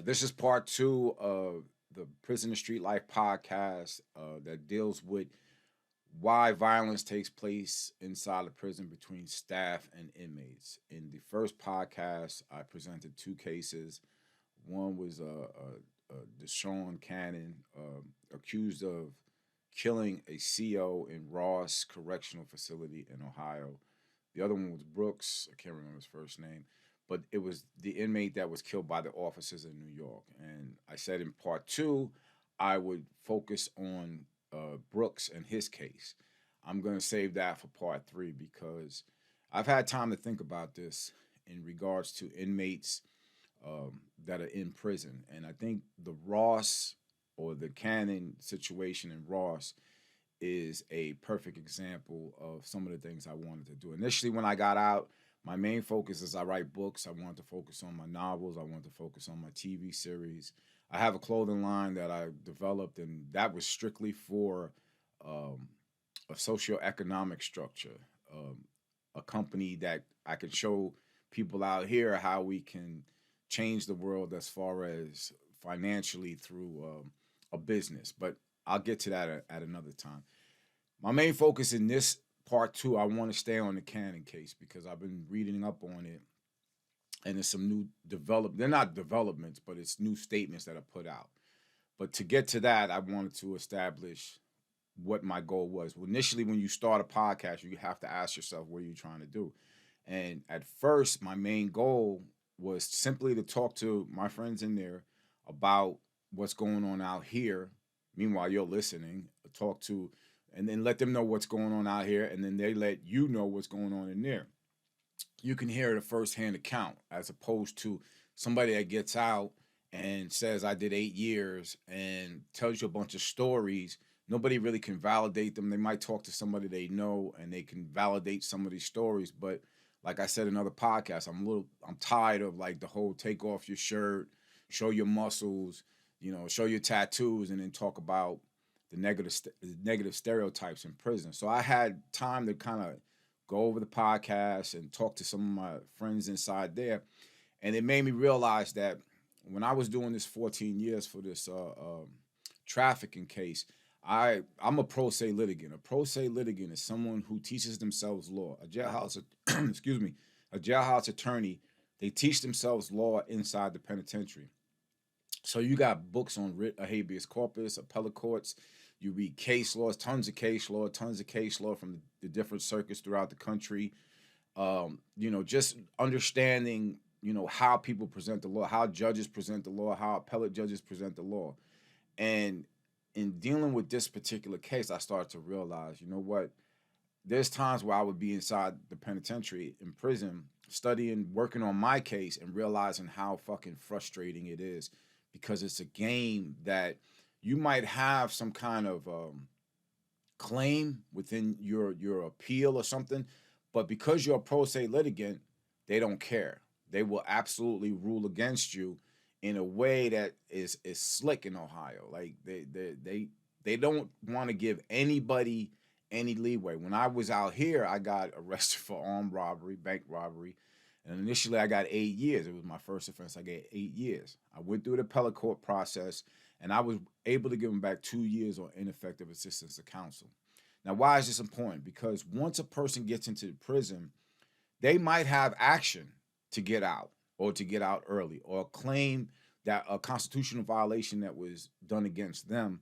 This is part two of the Prison to Street Life podcast that deals with why violence takes place inside the prison between staff and inmates. In the first podcast, I presented two cases. One was Deshaun Cannon, accused of killing a CO in Ross Correctional Facility in Ohio. The other one was Brooks. I can't remember his first name, but it was the inmate that was killed by the officers in New York. And I said in part two, I would focus on Brooks and his case. I'm going to save that for part three because I've had time to think about this in regards to inmates that are in prison. And I think the Ross or the Cannon situation in Ross is a perfect example of some of the things I wanted to do. Initially, when I got out, my main focus is I write books. I wanted to focus on my novels. I wanted to focus on my TV series. I have a clothing line that I developed, and that was strictly for a socioeconomic structure, a company that I can show people out here how we can change the world as far as financially through a business. But I'll get to that at another time. My main focus in this part two, I want to stay on the Cannon case because I've been reading up on it, and there's some new they're not developments, but it's new statements that are put out. But to get to that, I wanted to establish what my goal was. Well, initially, when you start a podcast, you have to ask yourself, what are you trying to do? And at first, my main goal was simply to talk to my friends in there about what's going on out here. Meanwhile, you're listening, talk to, and then let them know what's going on out here, and then they let you know what's going on in there. You can hear the firsthand account as opposed to somebody that gets out and says, I did 8 years and tells you a bunch of stories. Nobody really can validate them. They might talk to somebody they know and they can validate some of these stories. But like I said in other podcasts, I'm tired of like the whole take off your shirt, show your muscles, show your tattoos, and then talk about the negative stereotypes in prison. So I had time to kind of go over the podcast and talk to some of my friends inside there. And it made me realize that when I was doing this 14 years for this trafficking case, I'm a pro se litigant. A pro se litigant is someone who teaches themselves law. A jailhouse, excuse me, a jailhouse attorney, they teach themselves law inside the penitentiary. So you got books on habeas corpus, appellate courts. You read case laws, tons of case law from the different circuits throughout the country. Just understanding, how people present the law, how judges present the law, how appellate judges present the law. And in dealing with this particular case, I started to realize, you know what? There's times where I would be inside the penitentiary in prison, studying, working on my case, and realizing how fucking frustrating it is because it's a game that you might have some kind of claim within your appeal or something, but because you're a pro se litigant, they don't care. They will absolutely rule against you in a way that is slick in Ohio. Like they don't want to give anybody any leeway. When I was out here, I got arrested for armed robbery, bank robbery, and initially I got 8 years. It was my first offense. I got 8 years. I went through the appellate court process, and I was able to give them back 2 years on ineffective assistance of counsel. Now, why is this important? Because once a person gets into prison, they might have action to get out or to get out early or claim that a constitutional violation that was done against them,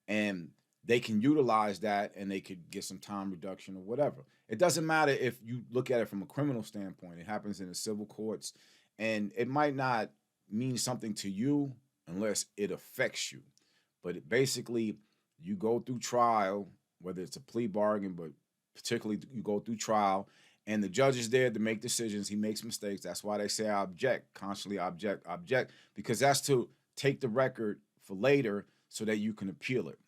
and they can utilize that and they could get some time reduction or whatever. It doesn't matter if you look at it from a criminal standpoint. It happens in the civil courts, and it might not mean something to you unless it affects you. But basically, you go through trial, whether it's a plea bargain, but particularly you go through trial, and the judge is there to make decisions. He makes mistakes. That's why they say I object, constantly object, because that's to take the record for later so that you can appeal it.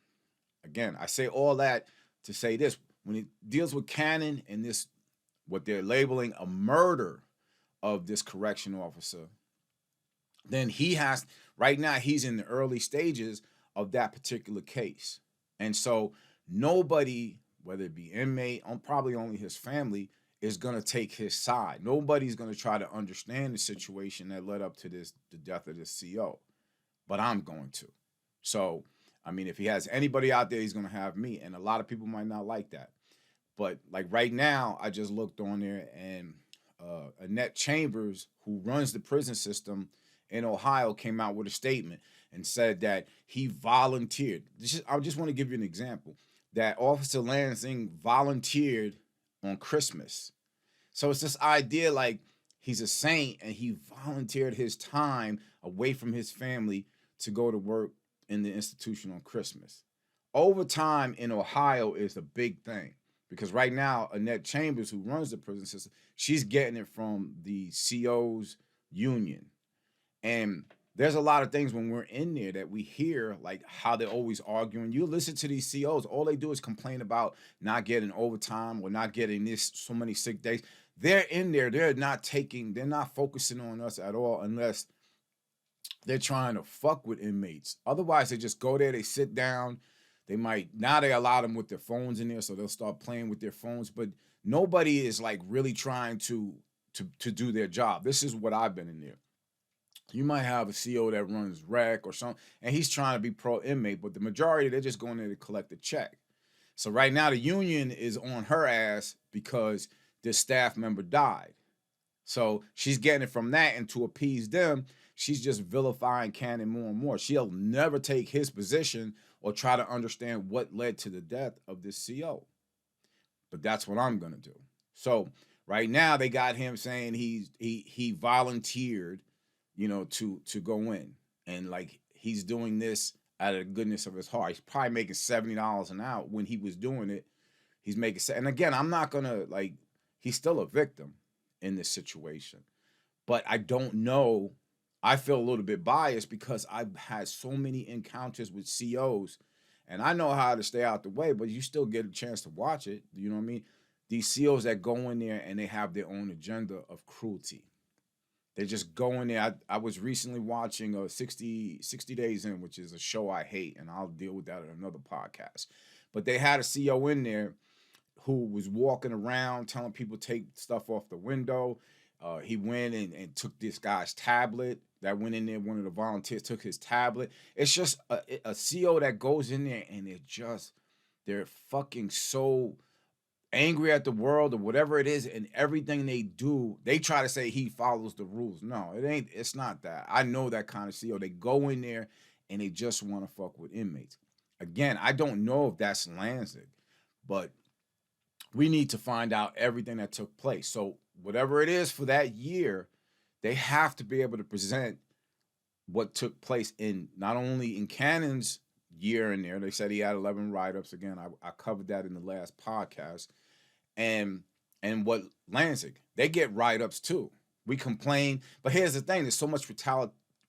Again, I say all that to say this. When it deals with Cannon and this, what they're labeling a murder of this correction officer, then right now he's in the early stages of that particular case. And so nobody, whether it be inmate, probably only his family, is going to take his side. Nobody's going to try to understand the situation that led up to the death of this CO. but I'm going to. So, I mean, if he has anybody out there, he's going to have me. And a lot of people might not like that. But like right now, I just looked on there and Annette Chambers, who runs the prison system in Ohio, came out with a statement and said that he volunteered. I just want to give you an example that Officer Lansing volunteered on Christmas. So it's this idea like he's a saint and he volunteered his time away from his family to go to work in the institution on Christmas. Overtime in Ohio is a big thing because right now, Annette Chambers, who runs the prison system, she's getting it from the CO's union. And there's a lot of things when we're in there that we hear, like how they're always arguing. You listen to these COs, all they do is complain about not getting overtime or not getting this so many sick days. They're in there, they're not focusing on us at all unless they're trying to fuck with inmates. Otherwise, they just go there, they sit down. They allow them with their phones in there, so they'll start playing with their phones. But nobody is like really trying to do their job. This is what I've been in there. You might have a CO that runs rec or something, and he's trying to be pro inmate, but the majority, they're just going there to collect a check. So right now, the union is on her ass because this staff member died. So she's getting it from that, and to appease them, she's just vilifying Cannon more and more. She'll never take his position or try to understand what led to the death of this CO. But that's what I'm gonna do. So right now, they got him saying he volunteered, to go in, and like he's doing this out of the goodness of his heart. He's probably making $70 an hour when he was doing it. He's making, and again, I'm not gonna like. He's still a victim in this situation, but I don't know. I feel a little bit biased because I've had so many encounters with COs, and I know how to stay out the way, but you still get a chance to watch it. You know what I mean? These COs that go in there and they have their own agenda of cruelty. They just go in there. I was recently watching 60 Days In, which is a show I hate, and I'll deal with that in another podcast. But they had a CO in there who was walking around telling people take stuff off the window. He went and took this guy's tablet. That went in there. One of the volunteers took his tablet. It's just a CO that goes in there and they're fucking so angry at the world or whatever it is, and everything they do, they try to say he follows the rules. No, it ain't. It's not that. I know that kind of CO. They go in there and they just want to fuck with inmates. Again, I don't know if that's Lansing, but we need to find out everything that took place. So whatever it is for that year, they have to be able to present what took place in not only in Cannon's year in there. They said he had 11 write-ups. Again, I covered that in the last podcast. And what Lansing, they get write-ups too. We complain, but here's the thing: there's so much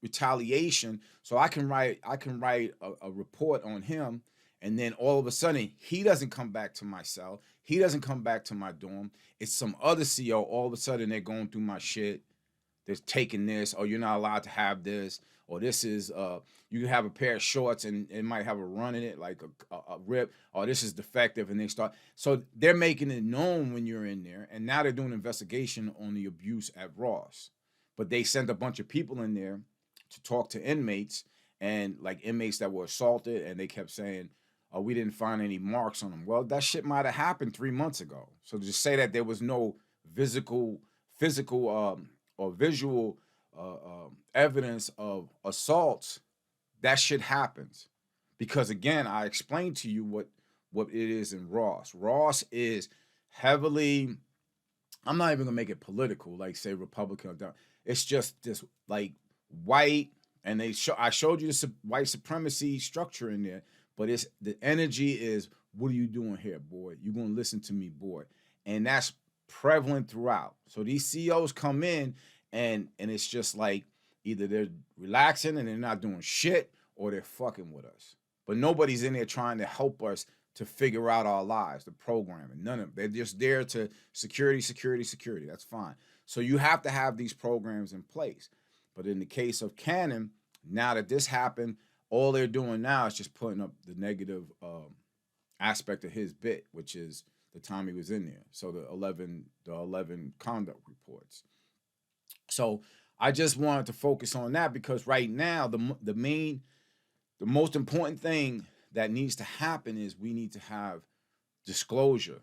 retaliation. So I can write a report on him, and then all of a sudden he doesn't come back to my cell. He doesn't come back to my dorm. It's some other CO. All of a sudden they're going through my shit. They're taking this, or you're not allowed to have this, or this is you can have a pair of shorts and it might have a run in it, like a rip, or this is defective, and they start. So they're making it known when you're in there, and now they're doing an investigation on the abuse at Ross. But they sent a bunch of people in there to talk to inmates, and like inmates that were assaulted, and they kept saying, "Oh, we didn't find any marks on them." Well, that shit might have happened 3 months ago. So to just say that there was no physical or visual evidence of assaults, that shit happens. Because again, I explained to you what it is in Ross. Ross is heavily, I'm not even gonna make it political, like say Republican or Democrat. It's just this like white, and I showed you the white supremacy structure in there, but it's the energy is, what are you doing here, boy? You're gonna listen to me, boy. And that's prevalent throughout. So these COs come in and it's just like either they're relaxing and they're not doing shit, or they're fucking with us. But nobody's in there trying to help us to figure out our lives, the programming. None of them. They're just there to security. That's fine. So you have to have these programs in place. But in the case of Cannon, now that this happened, all they're doing now is just putting up the negative aspect of his bit, which is the time he was in there. So the 11 conduct reports. So I just wanted to focus on that because right now the most important thing that needs to happen is we need to have disclosure.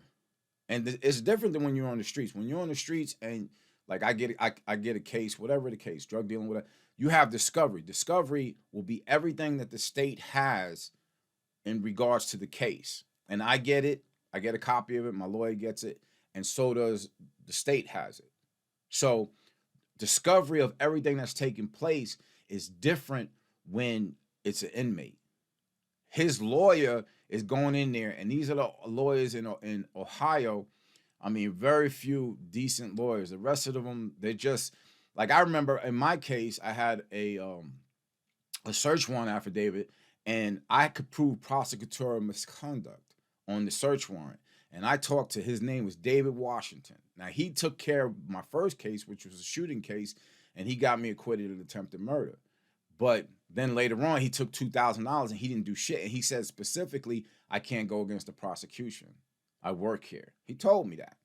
And it's different than when you're on the streets. When you're on the streets and like I get a case, whatever the case, drug dealing, whatever, you have discovery. Discovery will be everything that the state has in regards to the case. And I get it. I get a copy of it. My lawyer gets it. And so does the state has it. So discovery of everything that's taking place is different when it's an inmate. His lawyer is going in there, and these are the lawyers in Ohio. I mean, very few decent lawyers. The rest of them, they just like I remember in my case, I had a search warrant affidavit, and I could prove prosecutorial misconduct on the search warrant. And I talked to his name was David Washington. Now he took care of my first case, which was a shooting case, and he got me acquitted of attempted murder. But then later on, he took $2,000 and he didn't do shit. And he said specifically, I can't go against the prosecution. I work here. He told me that.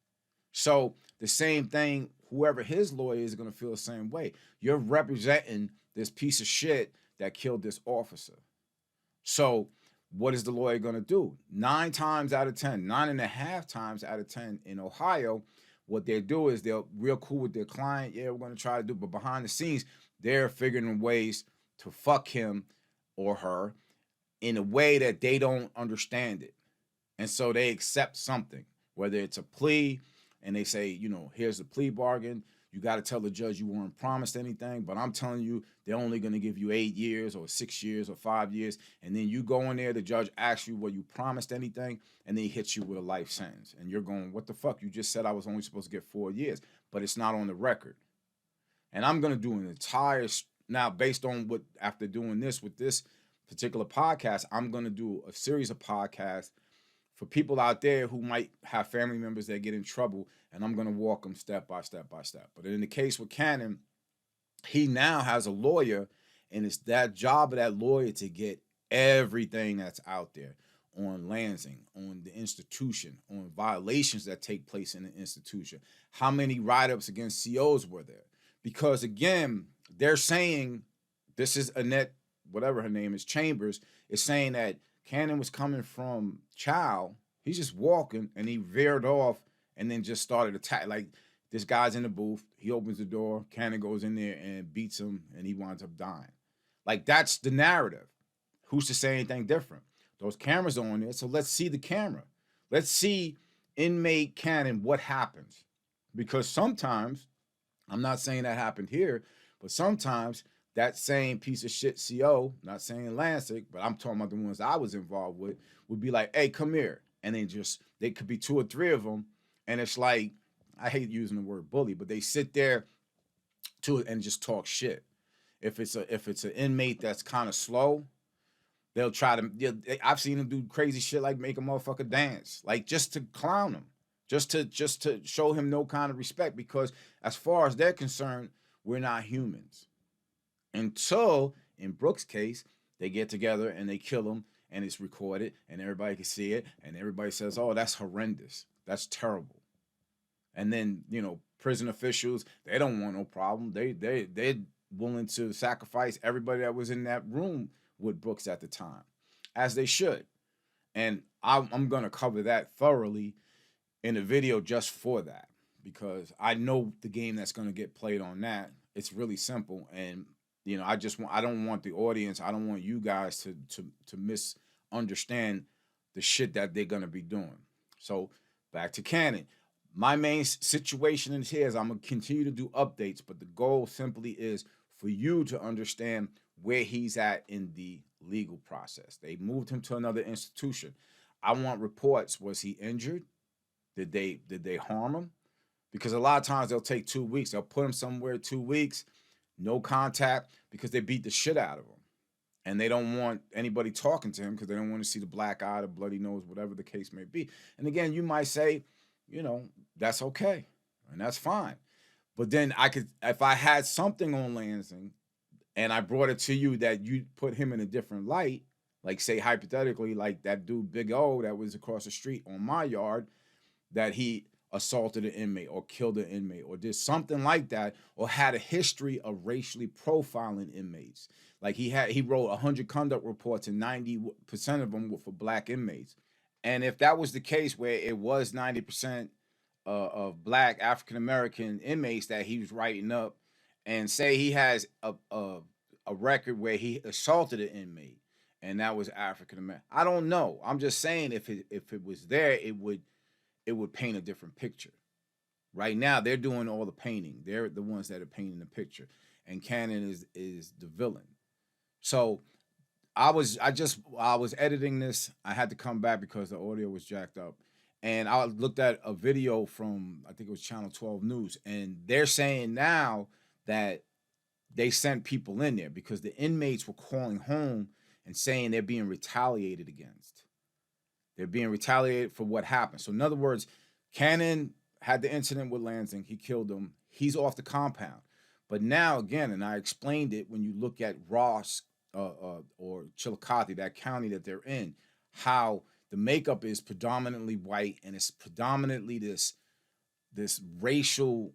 So the same thing, whoever his lawyer is going to feel the same way. You're representing this piece of shit that killed this officer. So what is the lawyer going to do? 9 times out of 10, 9.5 times out of 10 in Ohio, what they do is they're real cool with their client. Yeah, we're going to try to do, but behind the scenes, they're figuring ways to fuck him or her in a way that they don't understand it. And so they accept something, whether it's a plea and they say, you know, here's the plea bargain. You got to tell the judge you weren't promised anything, but I'm telling you, they're only going to give you 8 years or 6 years or 5 years. And then you go in there, the judge asks you, well, you promised anything? And then he hits you with a life sentence. And you're going, what the fuck? You just said I was only supposed to get 4 years, but it's not on the record. And I'm going to do an entire, now based on what, after doing this with this particular podcast, I'm going to do a series of podcasts for people out there who might have family members that get in trouble, and I'm going to walk them step by step by step. But in the case with Cannon, he now has a lawyer, and it's that job of that lawyer to get everything that's out there on Lansing, on the institution, on violations that take place in the institution. How many write-ups against COs were there? Because again, they're saying, this is Annette, whatever her name is, Chambers, is saying that Cannon was coming from Chow. He's just walking and he veered off and then just started attacking. Like, this guy's in the booth. He opens the door. Cannon goes in there and beats him and he winds up dying. Like, that's the narrative. Who's to say anything different? Those cameras are on there. So let's see the camera. Let's see inmate Cannon, what happens. Because sometimes, I'm not saying that happened here, but sometimes that same piece of shit CO, not saying Lansing, but I'm talking about the ones I was involved with, would be like, hey, come here. And then just, they could be 2 or 3 of them. And it's like, I hate using the word bully, but they sit there to and just talk shit. If it's an inmate that's kind of slow, they'll try to, I've seen them do crazy shit like make a motherfucker dance, like just to clown him, just to show him no kind of respect, because as far as they're concerned, we're not humans. Until, in Brooks' case, they get together and they kill him and it's recorded and everybody can see it and everybody says, oh, that's horrendous. That's terrible. And then, you know, prison officials, they don't want no problem. They're willing to sacrifice everybody that was in that room with Brooks at the time, as they should. And I'm going to cover that thoroughly in a video just for that, because I know the game that's going to get played on that. It's really simple. And you know, I don't want the audience, I don't want you guys to misunderstand the shit that they're going to be doing. So back to Cannon. My main situation in here is I'm going to continue to do updates, but the goal simply is for you to understand where he's at in the legal process. They moved him to another institution. I want reports. Was he injured? Did they harm him? Because a lot of times they'll take 2 weeks. They'll put him somewhere 2 weeks. No contact, because they beat the shit out of him. And they don't want anybody talking to him because they don't want to see the black eye, the bloody nose, whatever the case may be. And again, you might say, you know, that's okay. And that's fine. But then I could, if I had something on Lansing and I brought it to you that you put him in a different light, like say hypothetically, like that dude Big O that was across the street on my yard, that he assaulted an inmate or killed an inmate or did something like that or had a history of racially profiling inmates. Like he wrote 100 conduct reports and 90% of them were for black inmates. And if that was the case where it was 90% of black African American inmates that he was writing up, and say he has a record where he assaulted an inmate and that was African American, I don't know. I'm just saying if it was there, it would paint a different picture. Right now, they're doing all the painting. They're the ones that are painting the picture, and Cannon is the villain. So I was editing this. I had to come back because the audio was jacked up, and I looked at a video from, I think it was Channel 12 News, and they're saying now that they sent people in there because the inmates were calling home and saying they're being retaliated against. They're being retaliated for what happened. So in other words, Cannon had the incident with Lansing. He killed him. He's off the compound. But now, again, and I explained it, when you look at Ross or Chillicothe, that county that they're in, how the makeup is predominantly white, and it's predominantly this racial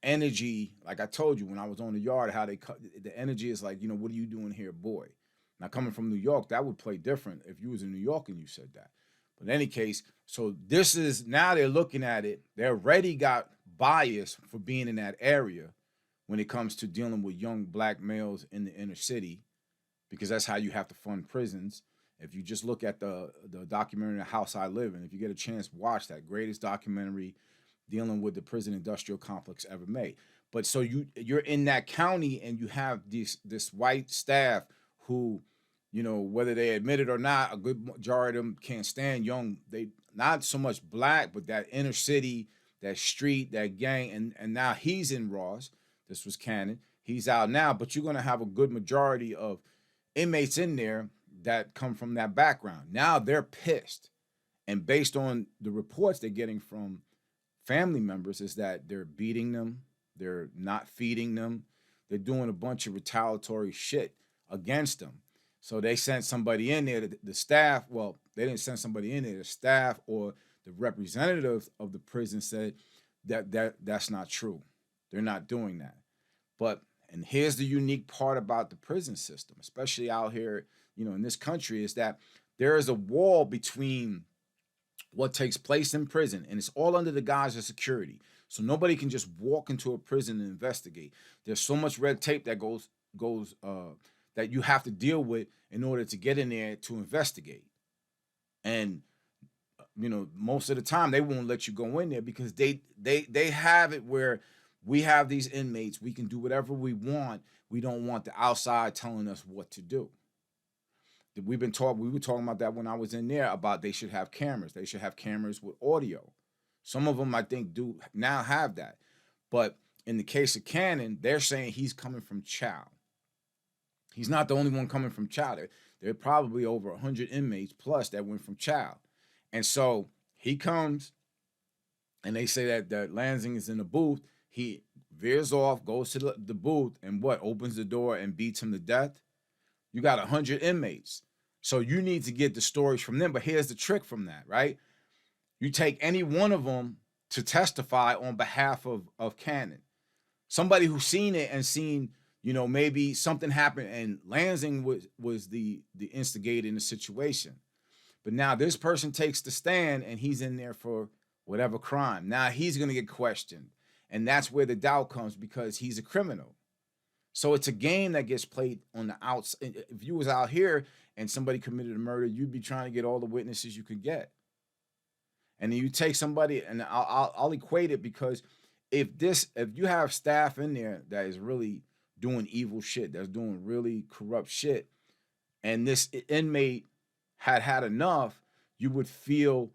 energy. Like I told you when I was on the yard, how the energy is like, what are you doing here, boy? Now, coming from New York, that would play different if you was in New York and you said that. But in any case, so this is, now they're looking at it. They already got bias for being in that area when it comes to dealing with young black males in the inner city, because that's how you have to fund prisons. If you just look at the documentary The House I Live In, if you get a chance, watch that. Greatest documentary dealing with the prison industrial complex ever made. But so you're in that county and you have this white staff who, whether they admit it or not, a good majority of them can't stand young. They not so much black, but that inner city, that street, that gang. And now he's in Ross. This was Cannon. He's out now, but you're going to have a good majority of inmates in there that come from that background. Now they're pissed. And based on the reports they're getting from family members is that they're beating them. They're not feeding them. They're doing a bunch of retaliatory shit against them. So they sent somebody in there, the staff, well, they didn't send somebody in there, the staff or the representative of the prison said that's not true. They're not doing that. But, and here's the unique part about the prison system, especially out here, in this country, is that there is a wall between what takes place in prison, and it's all under the guise of security. So nobody can just walk into a prison and investigate. There's so much red tape that goes that you have to deal with in order to get in there to investigate. And most of the time they won't let you go in there because they have it where we have these inmates, we can do whatever we want. We don't want the outside telling us what to do. We were talking about that when I was in there, about they should have cameras. They should have cameras with audio. Some of them I think do now have that. But in the case of Cannon, they're saying he's coming from Chow. He's not the only one coming from Chow. There are probably over 100 inmates plus that went from Chow. And so he comes and they say that Lansing is in the booth. He veers off, goes to the booth, and opens the door and beats him to death. You got 100 inmates. So you need to get the stories from them. But here's the trick from that, right? You take any one of them to testify on behalf of Cannon. Somebody who's seen it and seen, maybe something happened and Lansing was the instigator in the situation. But now this person takes the stand and he's in there for whatever crime. Now he's going to get questioned. And that's where the doubt comes because he's a criminal. So it's a game that gets played on the outside. If you was out here and somebody committed a murder, you'd be trying to get all the witnesses you could get. And then you take somebody, and I'll equate it, because if you have staff in there that is really doing evil shit, that's doing really corrupt shit, and this inmate had enough, you would feel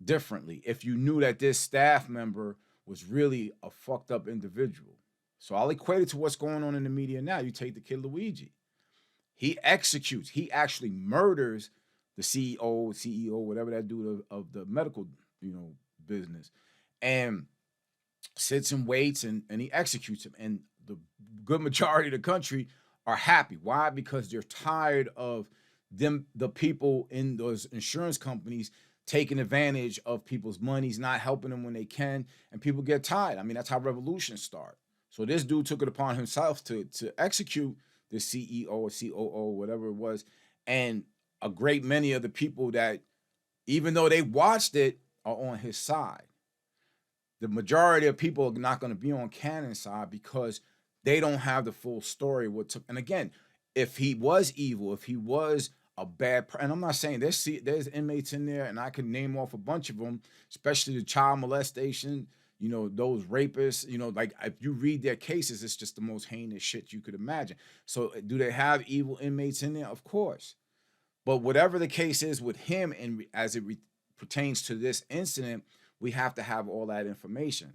differently if you knew that this staff member was really a fucked up individual. So I'll equate it to what's going on in the media now. You take the kid Luigi. He executes. He actually murders the CEO, whatever that dude of the medical, business, and sits and waits and he executes him. And the good majority of the country are happy. Why? Because they're tired of the people in those insurance companies taking advantage of people's money. He's not helping them when they can, and people get tired. I mean, that's how revolutions start. So this dude took it upon himself to execute the CEO or COO, whatever it was, and a great many of the people that, even though they watched it, are on his side. The majority of people are not going to be on Cannon's side because they don't have the full story. And again, if he was evil, if he was a bad, and I'm not saying there's inmates in there, and I can name off a bunch of them, especially the child molestation, you know, those rapists, you know, like if you read their cases, it's just the most heinous shit you could imagine. So do they have evil inmates in there? Of course. But whatever the case is with him, and as it pertains to this incident, we have to have all that information.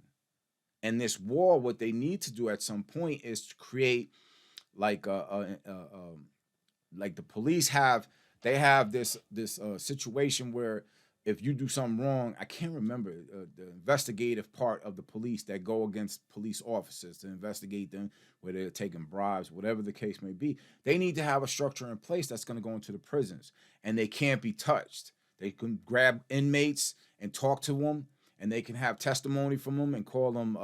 And this war, what they need to do at some point is to create like like the police have, they have this situation where if you do something wrong, I can't remember the investigative part of the police that go against police officers to investigate them, where they're taking bribes, whatever the case may be. They need to have a structure in place that's going to go into the prisons, and they can't be touched. They can grab inmates and talk to them, and they can have testimony from them and call them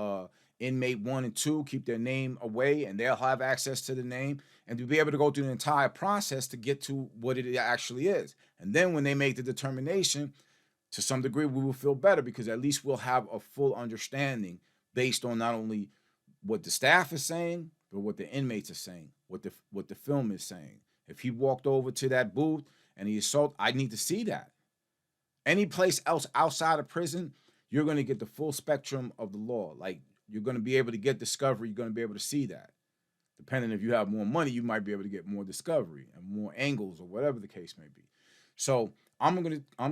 inmate 1 and 2, keep their name away, and they'll have access to the name, and to be able to go through the entire process to get to what it actually is. And then when they make the determination, to some degree, we will feel better because at least we'll have a full understanding based on not only what the staff is saying, but what the inmates are saying, what the film is saying. If he walked over to that booth and he assaulted, I need to see that. Any place else outside of prison, you're going to get the full spectrum of the law. Like, you're going to be able to get discovery. You're going to be able to see that. Depending if you have more money, you might be able to get more discovery and more angles or whatever the case may be. So I'm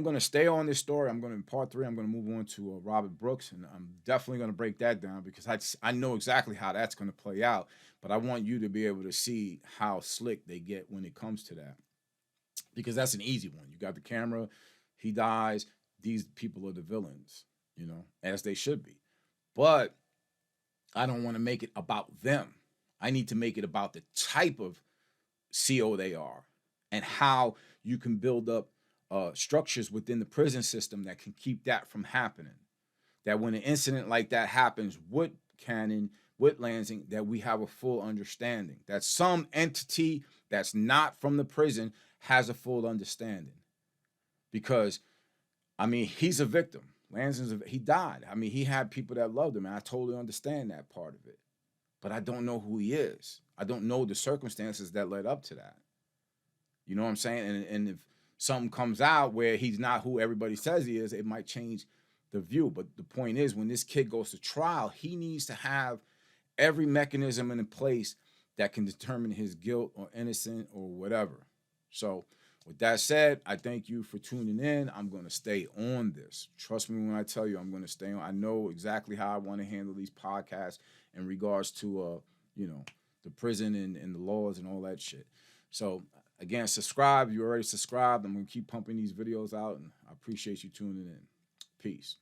gonna stay on this story. I'm gonna, in part 3, I'm gonna move on to Robert Brooks, and I'm definitely gonna break that down because I know exactly how that's gonna play out. But I want you to be able to see how slick they get when it comes to that, because that's an easy one. You got the camera, he dies. These people are the villains, you know, as they should be. But I don't want to make it about them. I need to make it about the type of CO they are and how you can build up structures within the prison system that can keep that from happening. That when an incident like that happens with Cannon, with Lansing, that we have a full understanding. That some entity that's not from the prison has a full understanding. Because, I mean, he's a victim. He died. I mean, he had people that loved him, and I totally understand that part of it. But I don't know who he is. I don't know the circumstances that led up to that. You know what I'm saying? And if something comes out where he's not who everybody says he is, it might change the view. But the point is, when this kid goes to trial, he needs to have every mechanism in place that can determine his guilt or innocent or whatever. So with that said, I thank you for tuning in. I'm going to stay on this. Trust me when I tell you I'm going to stay on. I know exactly how I want to handle these podcasts in regards to, you know, the prison and the laws and all that shit. So again, subscribe. You already subscribed. I'm going to keep pumping these videos out, and I appreciate you tuning in. Peace.